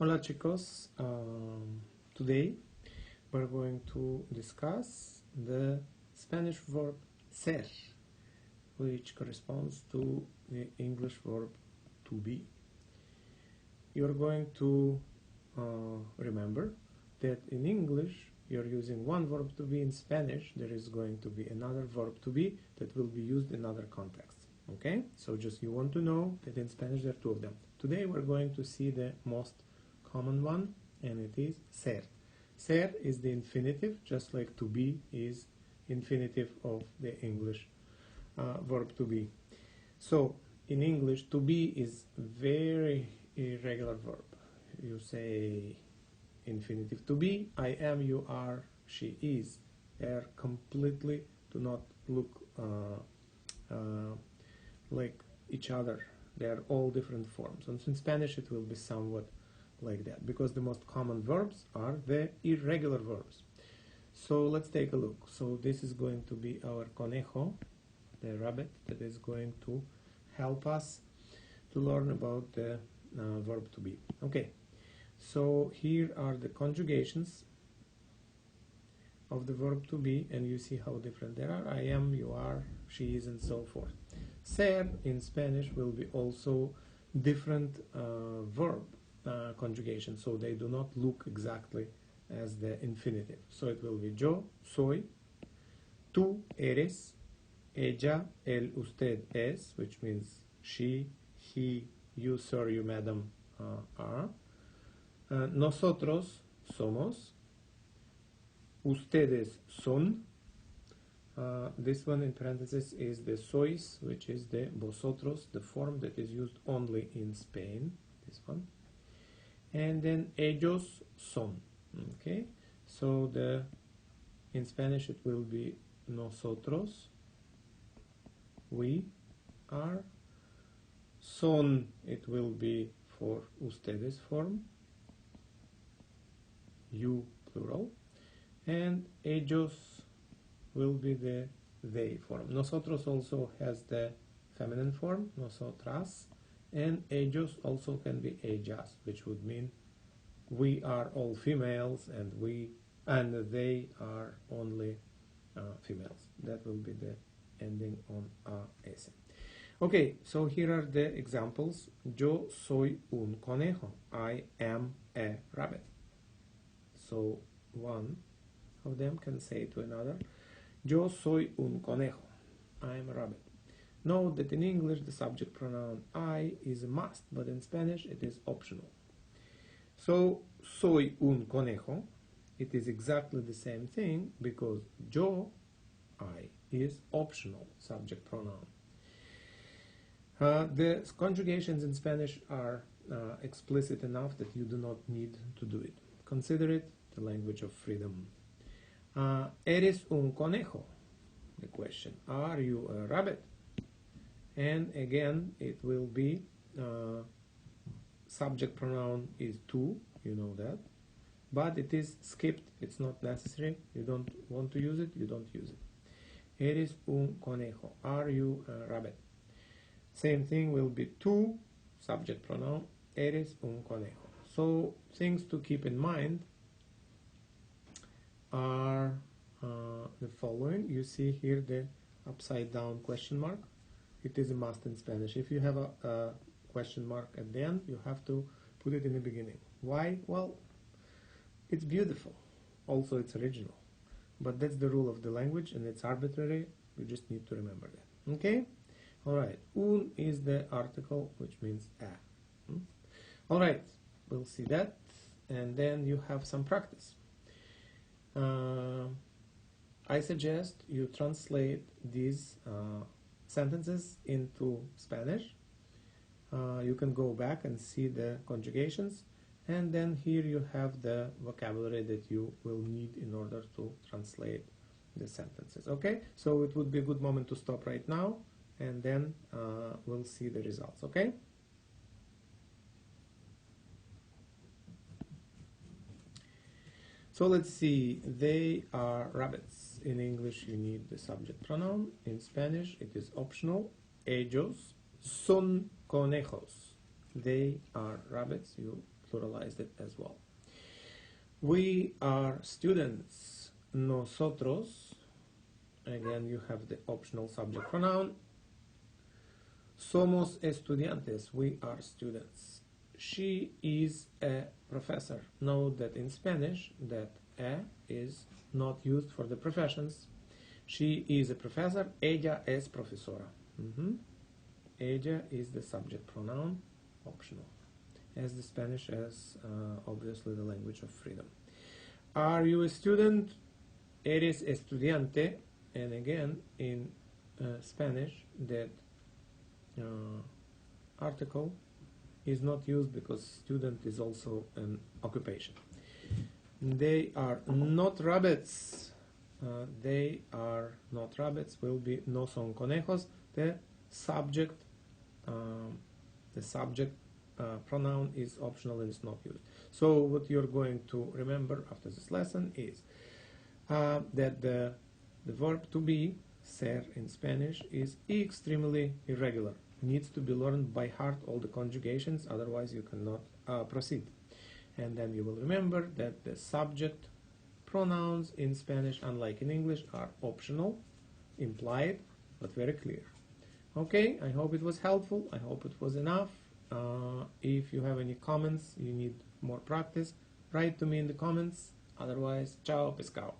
Hola chicos, today we're going to discuss the Spanish verb ser, which corresponds to the English verb to be. You're going to remember that in English you're using one verb to be. In Spanish there is going to be another verb to be that will be used in other contexts. Okay, so just you want to know that in Spanish there are two of them. Today we're going to see the most common one, and it is ser. Ser is the infinitive, just like to be is infinitive of the English verb to be. So in English, to be is very irregular verb. You say infinitive to be, I am, you are, she is. They are completely do not look like each other. They are all different forms. And in Spanish it will be somewhat like that, because the most common verbs are the irregular verbs. So let's take a look. So this is going to be our conejo, the rabbit, that is going to help us to learn about the verb to be. Okay, so here are the conjugations of the verb to be, and you see how different they are. I am, you are, she is, and so forth. Ser in Spanish will be also different verb conjugation, so they do not look exactly as the infinitive. So it will be yo soy, tú eres, ella, él, usted es, which means she, he, you, sir, you, madam are. Nosotros somos, ustedes son. This one in parentheses is the sois, which is the vosotros, the form that is used only in Spain, this one. And then ellos son. Okay, so in Spanish it will be nosotros, we are. Son, it will be for ustedes form, you plural, and ellos will be the they form. Nosotros also has the feminine form, nosotras, and ellos also can be ellas, which would mean we are all females and they are only females. That will be the ending on s. Okay, so here are the examples. Yo soy un conejo. I am a rabbit. So one of them can say to another, yo soy un conejo. I am a rabbit. Note that in English the subject pronoun I is a must, but in Spanish it is optional. So, soy un conejo, it is exactly the same thing, because yo, I, is optional subject pronoun. The conjugations in Spanish are explicit enough that you do not need to do it. Consider it the language of freedom. Eres un conejo? The question, are you a rabbit? And again, it will be subject pronoun is tú, you know that, but it is skipped, it's not necessary. You don't want to use it, you don't use it. Eres un conejo, are you a rabbit? Same thing will be tú, subject pronoun, eres un conejo. So things to keep in mind are the following. You see here the upside down question mark. It is a must in Spanish. If you have a question mark at the end, you have to put it in the beginning. Why? Well, it's beautiful. Also, it's original. But that's the rule of the language, and it's arbitrary. You just need to remember that. Okay? Alright. Un is the article, which means a. Alright. We'll see that. And then you have some practice. I suggest you translate these sentences into Spanish. You can go back and see the conjugations, and then here you have the vocabulary that you will need in order to translate the sentences. Okay, so it would be a good moment to stop right now, and then we'll see the results. Okay. So let's see, they are rabbits. In English you need the subject pronoun. In Spanish it is optional. Ellos son conejos. They are rabbits. You pluralized it as well. We are students. Nosotros. Again, you have the optional subject pronoun. Somos estudiantes. We are students. She is a professor. Note that in Spanish that a is not used for the professions. She is a professor. Ella es profesora. Ella is the subject pronoun, optional. As the Spanish as obviously the language of freedom. Are you a student? Eres estudiante. And again, in Spanish, that article is not used because student is also an occupation. They are not rabbits. They are not rabbits. Will be no son conejos. The subject pronoun is optional and is not used. So what you're going to remember after this lesson is that the verb to be, ser in Spanish, is extremely irregular. Needs to be learned by heart, all the conjugations, otherwise you cannot proceed. And then you will remember that the subject pronouns in Spanish, unlike in English, are optional, implied, but very clear. Okay, I hope it was helpful. I hope it was enough. If you have any comments, you need more practice, write to me in the comments. Otherwise, ciao, pescado.